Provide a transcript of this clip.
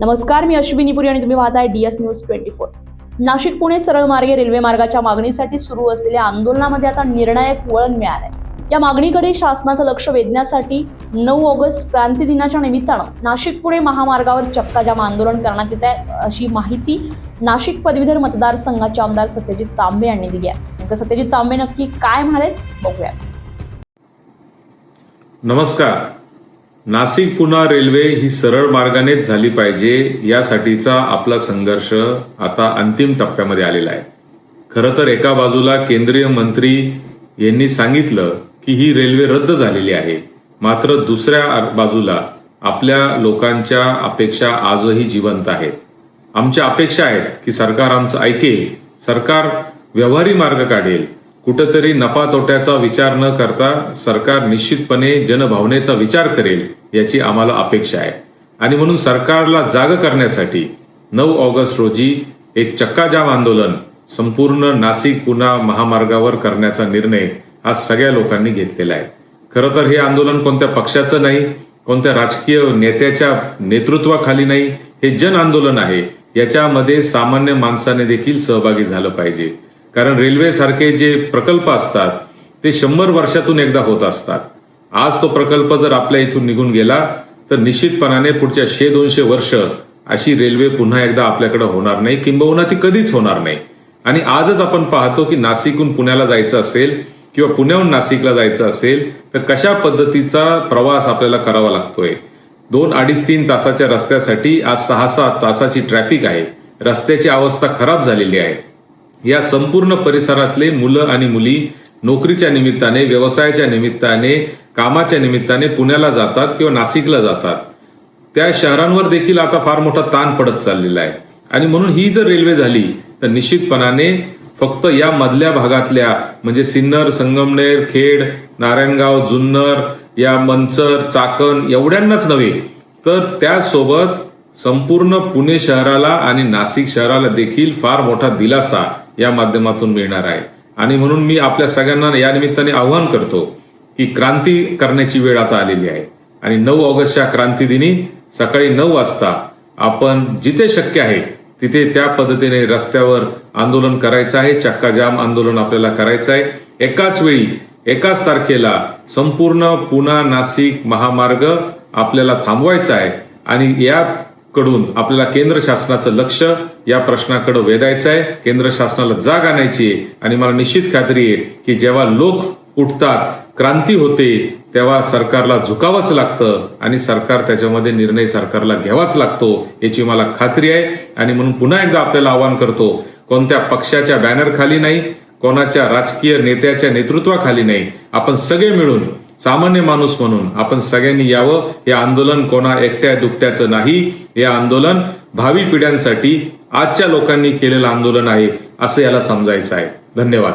नमस्कार, मी अश्विनी पुरी आणि तुम्ही पाहताय DS न्यूज 24। नाशिक पुणे सरळ मार्गे रेल्वे मार्गाच्या मागणीसाठी सुरू असलेल्या आंदोलनामध्ये आता निर्णायक वळण मिळालंय। या मागणीकडे शासनाचं लक्ष वेधण्यासाठी 9 ऑगस्ट क्रांती दिनाच्या निमित्तानं नाशिक पुणे महामार्गावर चक्काजाम आंदोलन करण्यात येत आहे, अशी माहिती नाशिक पदवीधर मतदारसंघाचे आमदार सत्यजित तांबे यांनी दिली आहे। नेमकं सत्यजित तांबे नक्की काय म्हणाले बघूया। नमस्कार। नाशिक पुणे रेल्वे ही सरळ मार्गानेच झाली पाहिजे यासाठीचा आपला संघर्ष आता अंतिम टप्प्यामध्ये आलेला आहे। खरं तर एका बाजूला केंद्रीय मंत्री यांनी सांगितलं की ही रेल्वे रद्द झालेली आहे, मात्र दुसऱ्या बाजूला आपल्या लोकांच्या अपेक्षा आजही जिवंत आहेत। आमच्या अपेक्षा आहेत की सरकार आमचं ऐकेल, सरकार व्यवहारी मार्ग काढेल, कुठेतरी नफा तोट्याचा विचार न करता सरकार निश्चितपणे जनभावनेचा विचार करेल याची आम्हाला अपेक्षा आहे। आणि म्हणून सरकारला जाग करण्यासाठी 9 ऑगस्ट रोजी एक चक्काजाम आंदोलन संपूर्ण नाशिक पुणे महामार्गावर करण्याचा निर्णय आज सगळ्या लोकांनी घेतलेला आहे। खरं तर हे आंदोलन कोणत्या पक्षाचं नाही, कोणत्या राजकीय नेत्याच्या नेतृत्वाखाली नाही, हे जन आंदोलन आहे। याच्यामध्ये सामान्य माणसाने देखील सहभागी झालं पाहिजे, कारण रेल्वे सारखे जे प्रकल्प असतात ते 100 वर्षातून एकदा होत असतात। आज तो प्रकल्प जर आपल्या इथून निघून गेला तर निश्चितपणाने पुढच्या 100-200 वर्ष अशी रेल्वे पुन्हा एकदा आपल्याकडे होणार नाही, किंबहुना ती कधीच होणार नाही। आणि आजच आपण पाहतो की नाशिकहून पुण्याला जायचं असेल किंवा पुण्याहून नाशिकला जायचं असेल तर कशा पद्धतीचा प्रवास आपल्याला करावा लागतोय। 2-2.5-3 तासाच्या रस्त्यासाठी आज 6-7 तासाची ट्रॅफिक आहे। रस्त्याची अवस्था खराब झालेली आहे। या संपूर्ण परिसरातले मुलं आणि मुली नोकरीच्या निमित्ताने, व्यवसायाच्या निमित्ताने, कामाच्या निमित्ताने पुण्याला जातात किंवा नाशिकला जातात। त्या शहरांवर देखील आता फार मोठा ताण पडत चाललेला आहे। आणि म्हणून ही जर रेल्वे झाली तर निश्चितपणाने फक्त या मधल्या भागातल्या म्हणजे सिन्नर, संगमनेर, खेड, नारायणगाव, जुन्नर, या मंचर, चाकण एवढ्यांनाच नव्हे तर त्यासोबत संपूर्ण पुणे शहराला आणि नाशिक शहराला देखील फार मोठा दिलासा या माध्यमातून मिळणार आहे। आणि म्हणून मी आपल्या सगळ्यांना या निमित्ताने आवाहन करतो की क्रांती करण्याची वेळ आता आलेली आहे। आणि 9 ऑगस्टच्या क्रांती दिनी सकाळी 9 वाजता आपण जिथे शक्य आहे तिथे त्या पद्धतीने रस्त्यावर आंदोलन करायचं आहे, चक्काजाम आंदोलन आपल्याला करायचं आहे। एकाच वेळी एकाच तारखेला संपूर्ण पुणे नाशिक महामार्ग आपल्याला थांबवायचा आहे आणि याकडून आपल्याला केंद्र शासनाचं लक्ष या प्रश्नाकडे वेधायचं आहे, केंद्र शासनाला जाग आणायची आहे। आणि मला निश्चित खात्री आहे की जेव्हा लोक उठतात, क्रांती होते, तेव्हा सरकारला झुकावंच लागतं आणि सरकार त्याच्यामध्ये निर्णय सरकारला घ्यावाच लागतो याची मला खात्री आहे। आणि म्हणून पुन्हा एकदा आपल्याला आवाहन करतो, कोणत्या पक्षाच्या बॅनर खाली नाही, कोणाच्या राजकीय नेत्याच्या नेतृत्वाखाली नाही, आपण सगळे मिळून सामान्य माणूस म्हणून आपण सगळ्यांनी यावं। हे आंदोलन कोणा एकट्या दुकट्याचं नाही, हे आंदोलन भावी पिढ्यांसाठी आजच्या लोकांनी केलेलं आंदोलन आहे असं याला समजायचं आहे। धन्यवाद।